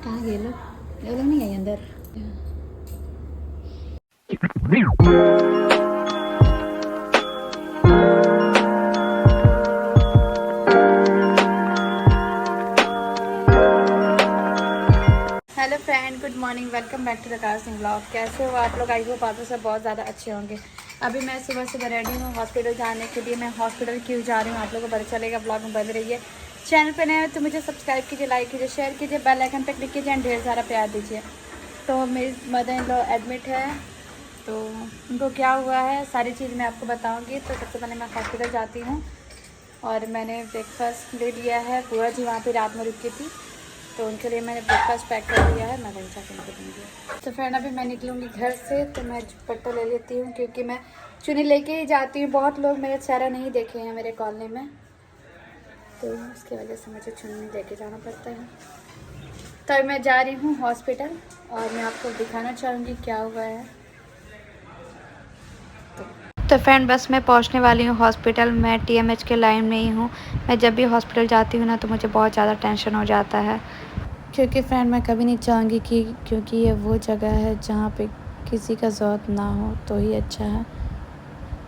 कहाँ गए लोग? ये लोग नहीं गए अंदर। Hello friend, good morning, welcome back to the कार सिंह ब्लॉग। कैसे हो आप लोग? आई होप आप सब बहुत ज़्यादा अच्छे होंगे। अभी मैं सुबह सुबह रेडी हूँ हॉस्पिटल जाने के लिए। मैं हॉस्पिटल क्यों जा रही हूँ आप लोगों को पता चलेगा, ब्लॉग में बंद रहिए। चैनल पर नए हो तो मुझे सब्सक्राइब कीजिए, लाइक कीजिए, शेयर कीजिए, बेल आइकन पर क्लिक कीजिए एंड ढेर सारा प्यार दीजिए। तो मेरी मदर इन लॉ एडमिट है, तो उनको क्या हुआ है सारी चीज़ मैं आपको बताऊँगी। तो सबसे पहले मैं हॉस्पिटल जाती हूँ और मैंने ब्रेकफास्ट ले लिया है। बुआ जी वहाँ पे रात में रुकी थी तो उनके लिए मैंने ब्रेकफास्ट पैक कर दिया है। मैं वहीं जाकर उनको दूँगी। तो फ्रेंड अभी मैं निकलूँगी घर से, तो मैं दुपट्टा ले लेती हूँ क्योंकि मैं चुन्नी लेके ही जाती हूँ। बहुत लोग मेरा चेहरा नहीं देखे हैं मेरे कॉलोनी में, तो उसकी वजह से मुझे चुन्नी लेके जाना पड़ता है। तो मैं जा रही हूँ हॉस्पिटल और मैं आपको दिखाना चाहूँगी क्या हुआ है। तो फ्रेंड बस मैं पहुंचने वाली हूँ हॉस्पिटल। मैं टीएमएच के लाइन में ही हूँ। मैं जब भी हॉस्पिटल जाती हूँ ना तो मुझे बहुत ज़्यादा टेंशन हो जाता है, क्योंकि फ्रेंड मैं कभी नहीं चाहूँगी कि क्योंकि ये वो जगह है जहाँ पे किसी का ज़रूरत ना हो तो ही अच्छा है।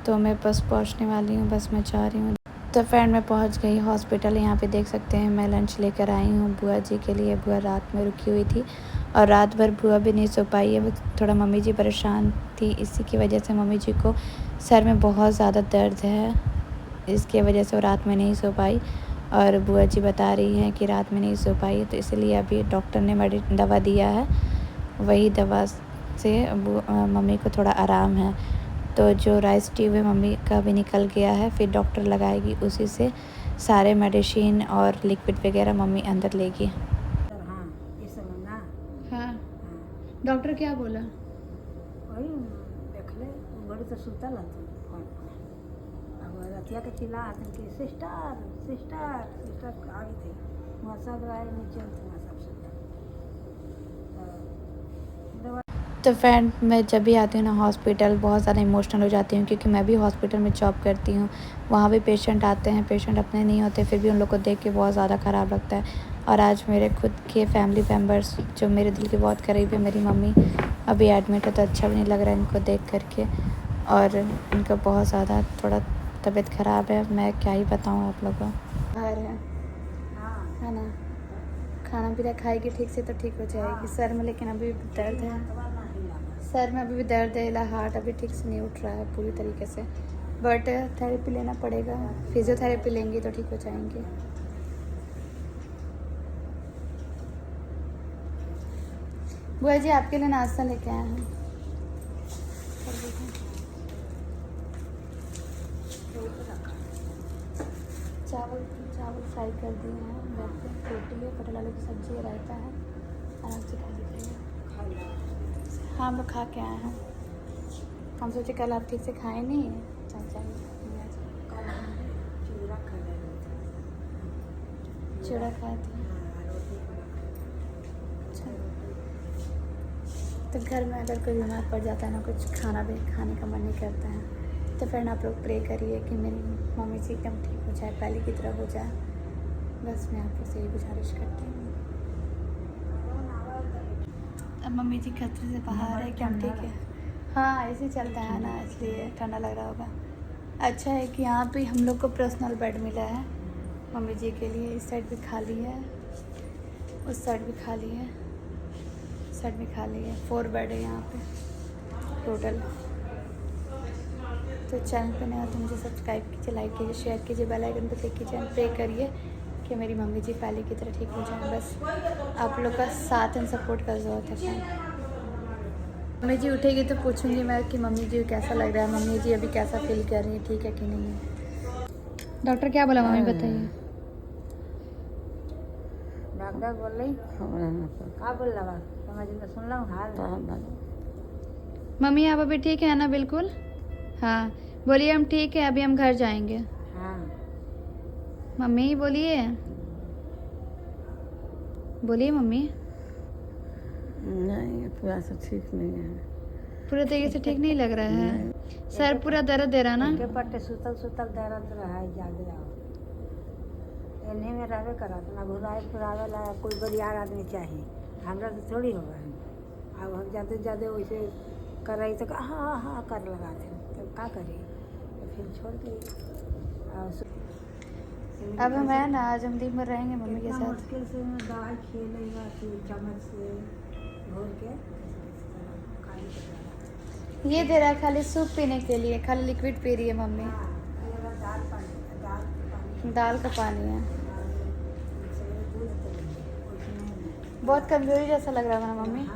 तो मैं बस पहुँचने वाली हूँ, बस मैं जा रही हूँ। तो फ्रेंड मैं पहुँच गई हॉस्पिटल। यहाँ पे देख सकते हैं मैं लंच लेकर आई हूँ बुआ जी के लिए। बुआ रात में रुकी हुई थी और रात भर बुआ भी नहीं सो पाई है। वो थोड़ा मम्मी जी परेशान थी, इसी की वजह से मम्मी जी को सर में बहुत ज़्यादा दर्द है, इसके वजह से वो रात में नहीं सो पाई। और बुआ जी बता रही हैं कि रात में नहीं सो पाई, तो इसलिए अभी डॉक्टर ने दवा दिया है, वही दवा से मम्मी को थोड़ा आराम है। तो जो राइस ट्यूब है मम्मी का भी निकल गया है, फिर डॉक्टर लगाएगी, उसी से सारे मेडिसिन और लिक्विड वगैरह मम्मी अंदर लेगी। हाँ, डॉक्टर क्या बोला? वही देख ले बड़ी तो सुतल हथुन फोन पर। अब रतिया के चिल्ला हथुन कि सिस्टर सिस्टर सिस्टर आ गई थी। वहाँ सब आए नीचे वहाँ सब सुतल। तो फ्रेंड मैं जब भी आती हूँ ना हॉस्पिटल बहुत ज़्यादा इमोशनल हो जाती हूँ, क्योंकि मैं भी हॉस्पिटल में जॉब करती हूँ। वहाँ भी पेशेंट आते हैं, पेशेंट अपने नहीं होते, फिर भी उन लोग को देख के बहुत ज़्यादा ख़राब लगता है। और आज मेरे खुद के फैमिली मेम्बर्स जो मेरे दिल के बहुत करीब है, मेरी मम्मी अभी एडमिट है, तो अच्छा भी नहीं लग रहा है इनको देख करके। और इनका बहुत ज़्यादा थोड़ा तबीयत ख़राब है, मैं क्या ही बताऊँ आप लोगों को। बाहर है ना, खाना पीना खाएगी ठीक से तो ठीक हो जाएगी। सर में लेकिन अभी भी दर्द है, सर में अभी भी दर्द है। हार्ट अभी ठीक से नहीं उठ रहा है पूरी तरीके से, बट थेरेपी लेना पड़ेगा। फिजियोथेरेपी लेंगी तो ठीक हो जाएंगे। बुआ जी आपके लिए नाश्ता लेके आए हैं। चावल चावल फ्राई कर दिए हैं, रोटी है, पटल आलू की सब्जी है, रायता है, आराम से खा लीजिए। हाँ हम लोग खा के आए हैं। हम सोचे कल आप ठीक से खाए नहीं, चाचा चूड़ा खाए थे। अच्छा, तो घर में अगर कोई बीमार पड़ जाता है ना, कुछ खाना भी खाने का मन नहीं करता है, तो फिर आप लोग प्रे करिए कि मेरी मम्मी जी एकदम ठीक हो जाए, पहले की तरह हो जाए। बस मैं आपको से यही गुजारिश करती हूँ। अब मम्मी जी खतरे से बाहर है, क्या ठीक है? हाँ ऐसे चलता है ना, इसलिए ठंडा लग रहा होगा। अच्छा है कि यहाँ पे हम लोग को पर्सनल बेड मिला है मम्मी जी के लिए। इस साइड भी खाली है, उस साइड भी खाली है, इस साइड भी खाली है। 4 बेड है यहाँ पे टोटल। तो चैनल पे नया तो मुझे सब्सक्राइब कीजिए, लाइक कीजिए, शेयर कीजिए, बेल आइकन पर क्लिक कीजिए एंड प्रे करिए कि मेरी मम्मी जी पहले की तरह ठीक हो जाए। बस आप लोग का साथ एंड सपोर्ट का ज़रूरत है फ्रेंड। मम्मी जी उठेगी तो पूछूंगी मैं कि मम्मी जी कैसा लग रहा है, मम्मी जी अभी कैसा फील कर रही है, ठीक है कि नहीं है। डॉक्टर क्या बोला मम्मी बताइए? डॉक्टर बोल रही क्या बोल रहा समझ में सुन लो हाल। मम्मी आप अभी ठीक है ना? बिल्कुल हाँ, बोलिए हम ठीक है, अभी हम घर जाएंगे। हाँ मम्मी बोलिए, बोलिए मम्मी। नहीं पूरा से ठीक नहीं है, पूरे तरीके से ठीक नहीं लग रहा है, सर पूरा दर्द दे रहा ना। के पट्टे सुतल सुतल दर्द रहा है ज्यादा। इन्हीं में रहवे करा ना, घुराए फुरावे ला कोई बरियार आदमी चाहिए। हमरा से थोड़ी होगा। अब हम ज़्यादा ज़्यादा वैसे कर रही तो हाँ हाँ कर लगा थे, तो क्या करिए, तो फिर छोड़ गई। और अब हम है ना आज हम दिन भर रहेंगे मम्मी के इतना साथ। मुश्किल से मैं दवाई खेलेगा फिर चम्मच से घोल के खाली कर ये दे रहा है खाली सूप पीने के लिए, खाली लिक्विड पी रही है मम्मी। ये वाला दाल पानी दाल का पानी है। दूध तो उसमें बहुत कमजोरी जैसा लग रहा है ना मम्मी। हाँ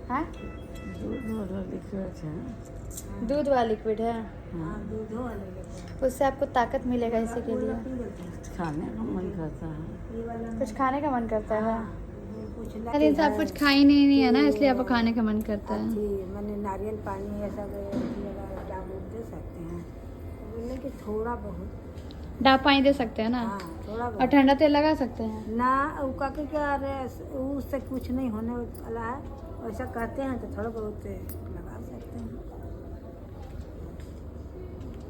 हाँ दूध वाला लिक्विड है, हाँ दूध हो लेते उससे आपको ताकत मिलेगा इसी के लिए। खाने का मन करता है। ये वाला कुछ खाने का मन करता है। कुछ अरे इनसे आप कुछ खा ही नहीं है ना, इसलिए आपको खाने का मन करता है। मैंने नारियल पानी ऐसा डाबू दे सकते हैं, तो बोले कि थोड़ा बहुत डाब पानी दे सकते हैं ना, हाँ थोड़ा और बहुत ठंडा तेल लगा सकते हैं। ना उका के क्या उससे कुछ नहीं होने वाला है, वैसा कहते हैं तो थोड़ा बहुत लगा सकते हैं।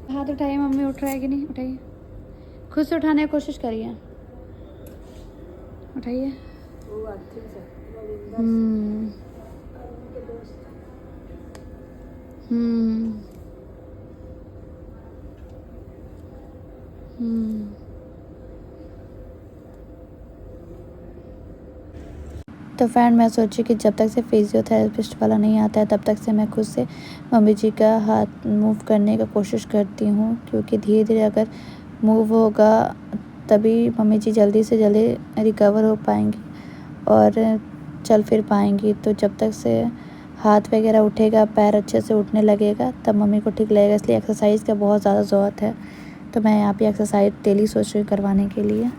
हाथ उठाइए मम्मी, उठ रहा है कि नहीं, उठाइए खुद से उठाने की कोशिश करिए, उठाइए। वो अच्छे से रविंदर हम्म के दोस्त हम्म हम्म तो फ्रेंड मैं सोची कि जब तक से फिजियोथेरेपिस्ट वाला नहीं आता है तब तक से मैं खुद से मम्मी जी का हाथ मूव करने का कोशिश करती हूँ, क्योंकि धीरे धीरे अगर मूव होगा तभी मम्मी जी जल्दी से जल्दी रिकवर हो पाएंगी और चल फिर पाएंगी। तो जब तक से हाथ वगैरह उठेगा, पैर अच्छे से उठने लगेगा, तब मम्मी को ठीक लगेगा। इसलिए एक्सरसाइज का बहुत ज़्यादा ज़रूरत है, तो मैं यहाँ पे एक्सरसाइज डेली सोच रही हूँ करवाने के लिए।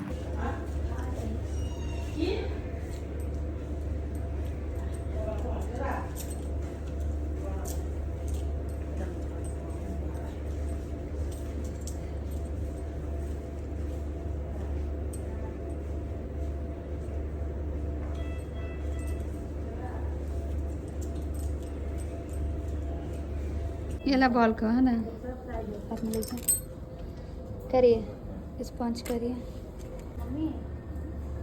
ये ला बॉल को है ना, हाथ में लीजिए, करिए स्पॉन्ज करिए। मम्मी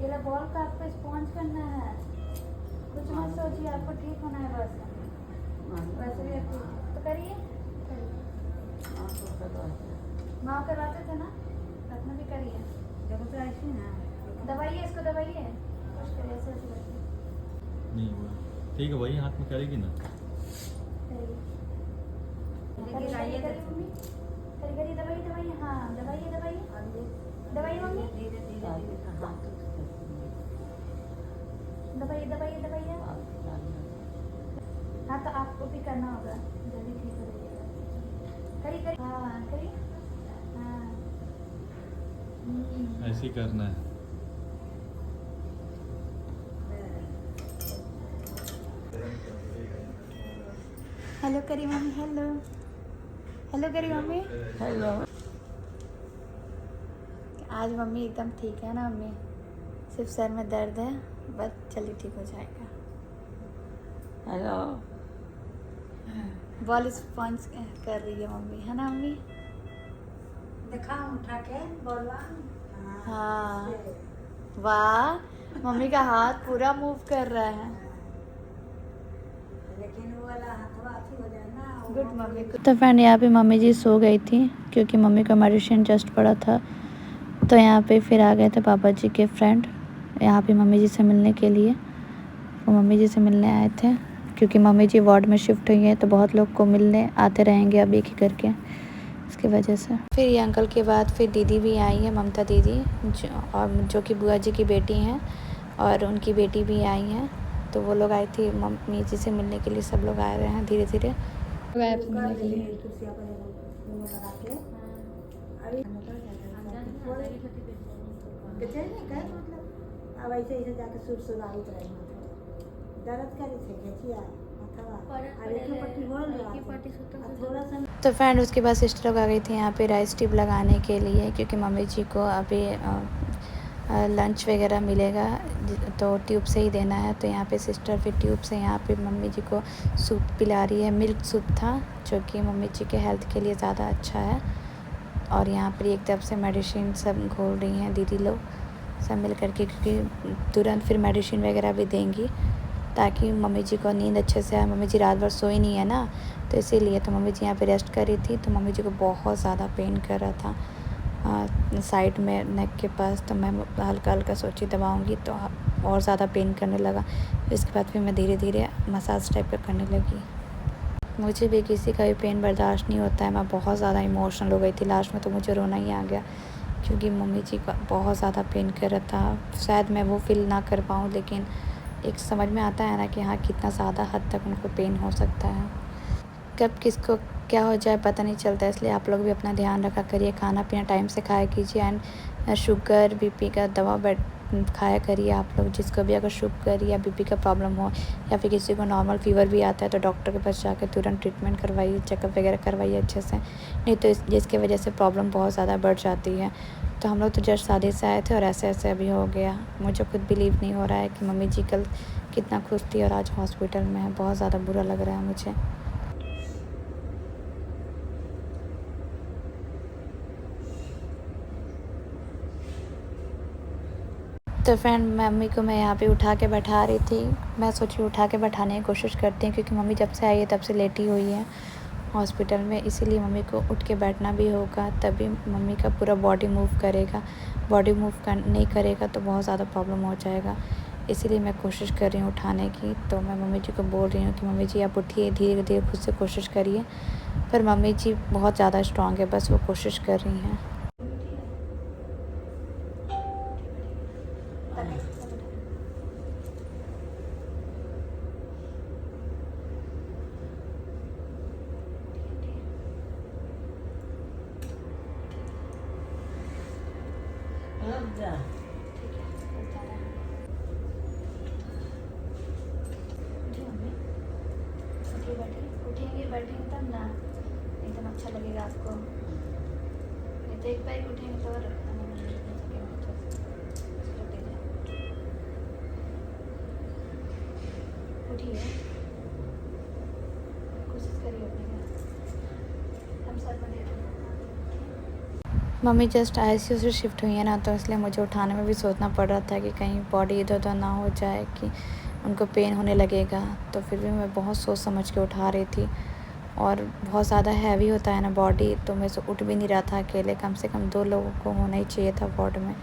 ये ला बॉल का आपको स्पॉन्ज करना है, कुछ मत सोचिए, आपको ठीक होना है बस। वैसे भी आपको तो करिए, माँ करवाते थे ना, अपना भी करिए। जब तो ऐसी ना दबाइए इसको, दबाइए कुछ करिए, ऐसे ऐसे करके नहीं हुआ। ठीक है भाई, हाथ में करेगी ना। करिए। लेकिन आइए करिए मम्मी, करिए दबाइए दबाइए, हाँ दबाइए दबाइए दबाइए मम्मी, धीरे धीरे दबाइए दबाइए दबाइए। हाँ तो आपको भी करना होगा, जल्दी ठीक हो जाएगा। करिए करिए, हाँ करिए, हाँ ऐसे ही करना है। हेलो करिए मम्मी, हेलो हेलो करिए मम्मी। हेलो। आज मम्मी एकदम ठीक है ना मम्मी, सिर्फ सर में दर्द है, बस जल्दी ठीक हो जाएगा। हेलो। बॉल स्पॉन्ज कर रही है मम्मी, है ना मम्मी। देखा उठा के बोला हाँ वाह, मम्मी का हाथ पूरा मूव कर रहा है। लेकिन वो वाला हाथवा अच्छी हो जाए ना। Good mummy. तो फ्रेंड यहाँ पे मम्मी जी सो गई थी, क्योंकि मम्मी का मेडिसिन जस्ट पड़ा था। तो यहाँ पे फिर आ गए थे पापा जी के फ्रेंड यहाँ पे मम्मी जी से मिलने के लिए। वो मम्मी जी से मिलने आए थे, क्योंकि मम्मी जी वार्ड में शिफ्ट हुई हैं, तो बहुत लोग को मिलने आते रहेंगे अब एक ही करके, इसकी वजह से। फिर ये अंकल के बाद फिर दीदी भी आई है, ममता दीदी, जो कि बुआ जी की बेटी हैं, और उनकी बेटी भी आई हैं। तो वो लोग आई थी मम्मी जी से मिलने के लिए, सब लोग आए रहे हैं धीरे धीरे मिलने के लिए। कुर्सियाँ पर लगा के अभी बेचैनी कहे मतलब अब ऐसे ऐसे जाके सुर सुराइत रहे दर्द करे थे घेचिया थोड़ा सा। तो फ्रेंड उसके बाद सिस्टर लोग आ गई थी यहाँ पे राइस ट्यूब लगाने के लिए, क्योंकि मम्मी जी को अभी लंच वगैरह मिलेगा तो ट्यूब से ही देना है। तो यहाँ पे सिस्टर फिर ट्यूब से यहाँ पे मम्मी जी को सूप पिला रही है। मिल्क सूप था, जो कि मम्मी जी के हेल्थ के लिए ज़्यादा अच्छा है। और यहाँ पर एक तरफ से मेडिसिन सब घोल रही हैं दीदी लोग। सब मिल कर के, क्योंकि तुरंत फिर मेडिसिन वगैरह भी देंगी ताकि मम्मी जी को नींद अच्छे से आए। मम्मी जी रात भर सोई नहीं है ना, तो इसीलिए तो मम्मी जी यहाँ पे रेस्ट कर रही थी। तो मम्मी जी को बहुत ज़्यादा पेन कर रहा था साइड में नेक के पास। तो मैं हल्का हल्का सोची दबाऊँगी तो और ज़्यादा पेन करने लगा। इसके बाद फिर मैं धीरे धीरे मसाज टाइप का करने लगी। मुझे भी किसी का भी पेन बर्दाश्त नहीं होता है। मैं बहुत ज़्यादा इमोशनल हो गई थी लास्ट में, तो मुझे रोना ही आ गया क्योंकि मम्मी जी का बहुत ज़्यादा पेन कर रहा था। शायद मैं वो फील ना कर पाऊँ, लेकिन एक समझ में आता है ना कि हाँ कितना ज़्यादा हद तक उनको पेन हो सकता है। कब किसको क्या हो जाए पता नहीं चलता, इसलिए आप लोग भी अपना ध्यान रखा करिए। खाना पीना टाइम से खाया कीजिए एंड शुगर बीपी का दवा खाया करिए। आप लोग जिसको भी अगर शुगर या बीपी का प्रॉब्लम हो या फिर किसी को नॉर्मल फीवर भी आता है तो डॉक्टर के पास जाकर तुरंत ट्रीटमेंट करवाइए, चेकअप वगैरह करवाइए अच्छे से, नहीं तो जिसकी वजह से प्रॉब्लम बहुत ज़्यादा बढ़ जाती है। तो हम लोग तो जस्ट शादी से आए थे और ऐसे ऐसे अभी हो गया। मुझे खुद बिलीव नहीं हो रहा है कि मम्मी जी कल कितना खुश थी और आज हॉस्पिटल में है। बहुत ज़्यादा बुरा लग रहा है मुझे। तो फ्रेंड मम्मी को मैं यहाँ पे उठा के बैठा रही थी। मैं सोची उठा के बैठाने की कोशिश करती हूँ क्योंकि मम्मी जब से आई है तब से लेटी हुई है हॉस्पिटल में, इसीलिए मम्मी को उठ के बैठना भी होगा, तभी मम्मी का पूरा बॉडी मूव करेगा। बॉडी मूव नहीं करेगा तो बहुत ज़्यादा प्रॉब्लम हो जाएगा, इसीलिए मैं कोशिश कर रही हूँ उठाने की। तो मैं मम्मी जी को बोल रही हूँ कि मम्मी जी आप उठिए, धीरे धीरे खुद से कोशिश करिए। पर मम्मी जी बहुत ज़्यादा स्ट्रॉन्ग है, बस वो कोशिश कर रही हैं। रुक जा। उठेंगे बैठेंगे तब ना, एकदम अच्छा लगेगा आपको। नहीं तो एक बार उठेंगे तो और उठिए, कोशिश करिए अपने हम सर में दे दें। मम्मी जस्ट आईसीयू से शिफ्ट हुई है ना, तो इसलिए मुझे उठाने में भी सोचना पड़ रहा था कि कहीं बॉडी इधर उधर ना हो जाए कि उनको पेन होने लगेगा। तो फिर भी मैं बहुत सोच समझ के उठा रही थी और बहुत ज़्यादा हैवी होता है ना बॉडी, तो मैं से उठ भी नहीं रहा था अकेले। कम से कम 2 लोगों को होना ही चाहिए था वार्ड में,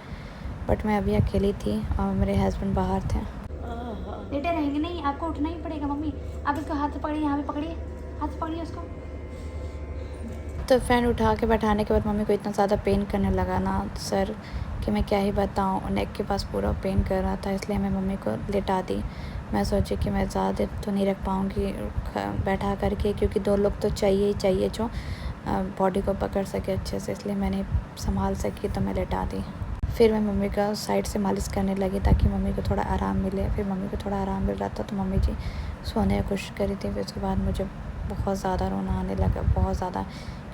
बट मैं अभी अकेली थी और मेरे हस्बैंड बाहर थे। लेटे रहेंगे नहीं, आपको उठना ही पड़ेगा। मम्मी आप इसका हाथ पकड़िए, यहाँ पे पकड़िए, हाथ पकड़िए उसको। तो फ्रेंड उठा के बैठाने के बाद मम्मी को इतना ज़्यादा पेन करने लगा ना सर कि मैं क्या ही बताऊँ। नेक के पास पूरा पेन कर रहा था, इसलिए मैं मम्मी को लेटा दी। मैं सोची कि मैं ज़्यादा देर तो नहीं रख पाऊँगी बैठा करके, क्योंकि 2 लोग तो चाहिए ही चाहिए जो बॉडी को पकड़ सके अच्छे से, इसलिए मैंने संभाल सकी तो मैं लेटा दी। फिर मैं मम्मी का साइड से मालिश करने लगी ताकि मम्मी को थोड़ा आराम मिले। फिर मम्मी को थोड़ा आराम मिल रहा था तो मम्मी जी सोने की कोशिश करी थी। फिर उसके बाद मुझे बहुत ज़्यादा रोना आने लगा, बहुत ज़्यादा,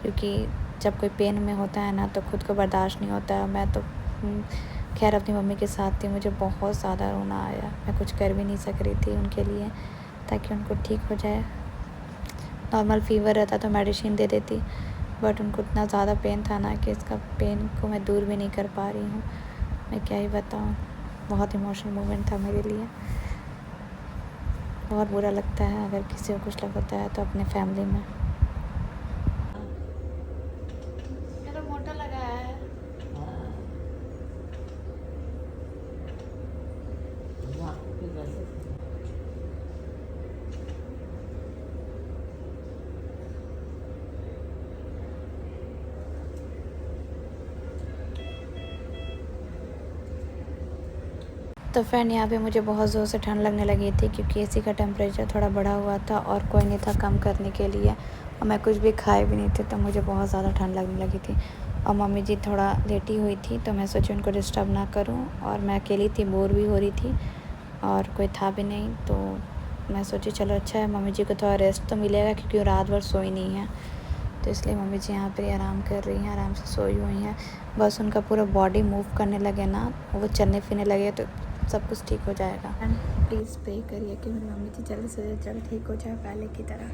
क्योंकि जब कोई पेन में होता है ना तो खुद को बर्दाश्त नहीं होता है। मैं तो खैर अपनी मम्मी के साथ थी, मुझे बहुत ज़्यादा रोना आया। मैं कुछ कर भी नहीं सक रही थी उनके लिए ताकि उनको ठीक हो जाए। नॉर्मल फीवर रहता तो मेडिसिन दे देती, बट उनको इतना ज़्यादा पेन था ना कि इसका पेन को मैं दूर भी नहीं कर पा रही हूँ। मैं क्या ही बताऊँ, बहुत इमोशनल मोमेंट था मेरे लिए। बहुत बुरा लगता है अगर किसी को कुछ लगता है तो अपने फैमिली में। मेरा मोटा लगा है। तो फ्रेंड यहाँ पे मुझे बहुत ज़ोर से ठंड लगने लगी थी क्योंकि एसी का टेम्परेचर थोड़ा बढ़ा हुआ था और कोई नहीं था कम करने के लिए, और मैं कुछ भी खाए भी नहीं थे, तो मुझे बहुत ज़्यादा ठंड लगने लगी थी। और मम्मी जी थोड़ा लेटी हुई थी तो मैं सोची उनको डिस्टर्ब ना करूं, और मैं अकेली थी, बोर भी हो रही थी और कोई था भी नहीं। तो मैं सोची चलो अच्छा है, मम्मी जी को थोड़ा रेस्ट तो मिलेगा क्योंकि वो रात भर सोई नहीं है। तो इसलिए मम्मी जी यहाँ पे आराम कर रही हैं, आराम से सोई हुई हैं। बस उनका पूरा बॉडी मूव करने लगे ना, वो चलने फिरने लगे तो सब कुछ ठीक हो जाएगा। एंड प्लीज़ प्रे करिए कि मेरी मम्मी जी जल्द से जल्द ठीक हो जाए पहले की तरह।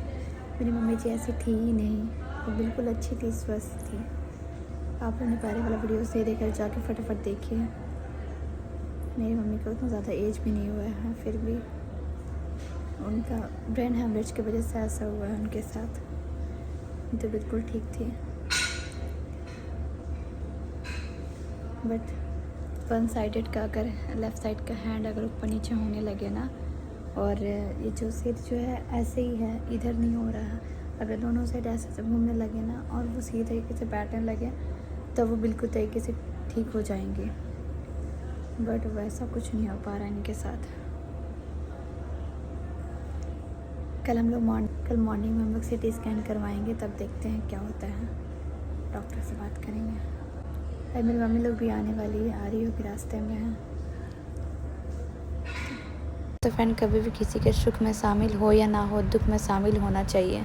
मेरी मम्मी जी ऐसी थी ही नहीं, वो बिल्कुल अच्छी थी, स्वस्थ थी। आप लोगों ने पहले वाला वीडियो से देखकर जाके फटाफट देखिए। मेरी मम्मी को उतना ज़्यादा एज भी नहीं हुआ है, फिर भी उनका ब्रेन हेमरेज की वजह से ऐसा हुआ है उनके साथ। तो बिल्कुल ठीक थी, बट वन साइडेड का अगर लेफ़्ट साइड का हैंड अगर ऊपर नीचे होने लगे ना, और ये जो सिर जो है ऐसे ही है, इधर नहीं हो रहा है, अगर दोनों साइड ऐसे से घूमने लगे ना और वो सही तरीके से बैठने लगे तो वो बिल्कुल तरीके से ठीक हो जाएंगे, बट वैसा कुछ नहीं हो पा रहा है इनके साथ। कल मॉर्निंग में हम लोग CT स्कैन करवाएंगे, तब देखते हैं क्या होता है, डॉक्टर से बात करेंगे। और मेरी मम्मी लोग भी आने वाली है, आ रही होगी, रास्ते में है। तो फ्रेंड, कभी भी किसी के सुख में शामिल हो या ना हो, दुख में शामिल होना चाहिए,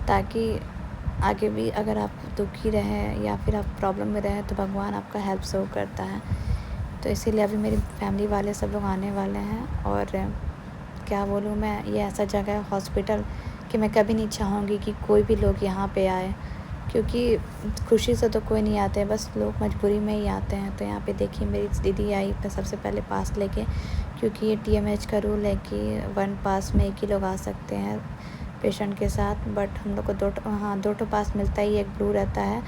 ताकि आगे भी अगर आप दुखी रहे या फिर आप प्रॉब्लम में रहे तो भगवान आपका हेल्प ज़रूर करता है। तो इसीलिए अभी मेरी फैमिली वाले सब लोग आने वाले हैं, और क्या बोलूँ मैं, ये ऐसा जगह है हॉस्पिटल कि मैं कभी नहीं चाहूँगी कि कोई भी लोग यहाँ पे आए, क्योंकि खुशी से तो कोई नहीं आते, बस लोग मजबूरी में ही आते हैं। तो यहाँ पे देखिए मेरी दीदी आई सबसे पहले पास लेके, क्योंकि ये TMH का रूल है कि 1 पास में 1 ही लोग आ सकते हैं पेशेंट के साथ, बट हम लोग को 2 पास मिलता ही, एक ब्लू रहता है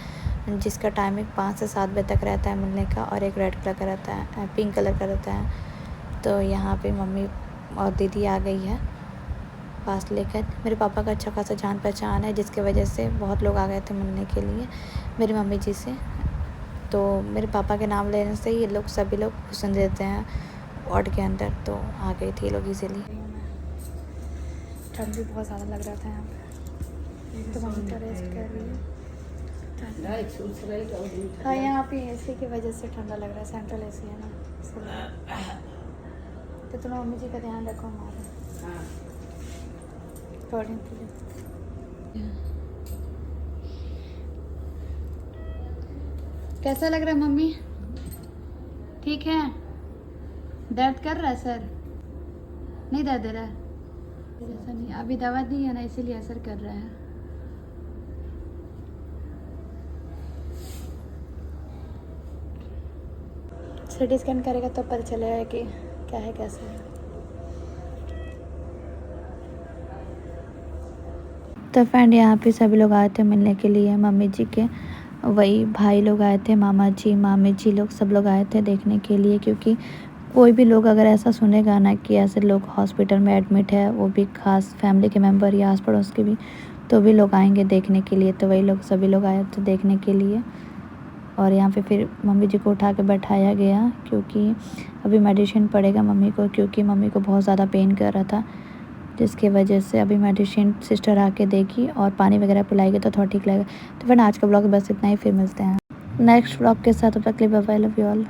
जिसका टाइमिंग 5 से 7 बजे तक रहता है मिलने का, और एक रेड कलर का रहता है, पिंक कलर का रहता है। तो यहाँ पे मम्मी और दीदी आ गई है पास लेकर। मेरे पापा का अच्छा खासा जान पहचान है, जिसके वजह से बहुत लोग आ गए थे मिलने के लिए मेरी मम्मी जी से। तो मेरे पापा के नाम लेने से ये लोग सभी लोग घुसन देते हैं वार्ड के अंदर, तो आ गई थी ये लोग इजीली। ठंड भी बहुत ज़्यादा लग रहा था यहाँ पे, तो मम्मी तो रेस्ट कर रही है। हाँ, यहाँ पे AC की वजह से ठंडा लग रहा है, सेंट्रल AC है ना, इसलिए। तो तुम मम्मी जी का ध्यान रखो हमारा। कैसा लग रहा है मम्मी? ठीक है? दर्द कर रहा है सर? नहीं दर्द दे रहा है? ऐसा नहीं, अभी दवा दी है ना, इसीलिए असर कर रहा है। CT स्कैन करेगा तो पता चलेगा कि क्या है कैसे है। तो फ्रेंड, यहाँ पे सभी लोग आए थे मिलने के लिए, मम्मी जी के वही भाई लोग आए थे, मामा जी मामी जी लोग सब लोग आए थे देखने के लिए, क्योंकि कोई भी लोग अगर ऐसा सुनेगा ना कि ऐसे लोग हॉस्पिटल में एडमिट है, वो भी खास फैमिली के मेंबर या आस पड़ोस के भी, तो भी लोग आएंगे देखने के लिए। तो वही लोग सभी लोग आए थे देखने के लिए, और यहाँ पे फिर मम्मी जी को उठा के बैठाया गया, क्योंकि अभी मेडिसिन पड़ेगा मम्मी को, क्योंकि मम्मी को बहुत ज़्यादा पेन कर रहा था, जिसकी वजह से अभी मेडिसिन सिस्टर आके देगी और पानी वगैरह पिलाएगी तो थोड़ा ठीक लगेगा। तो फिर आज का ब्लॉग बस इतना ही, फिर मिलते हैं नेक्स्ट ब्लॉग के साथ। तब तक के लिए bye bye, love you all.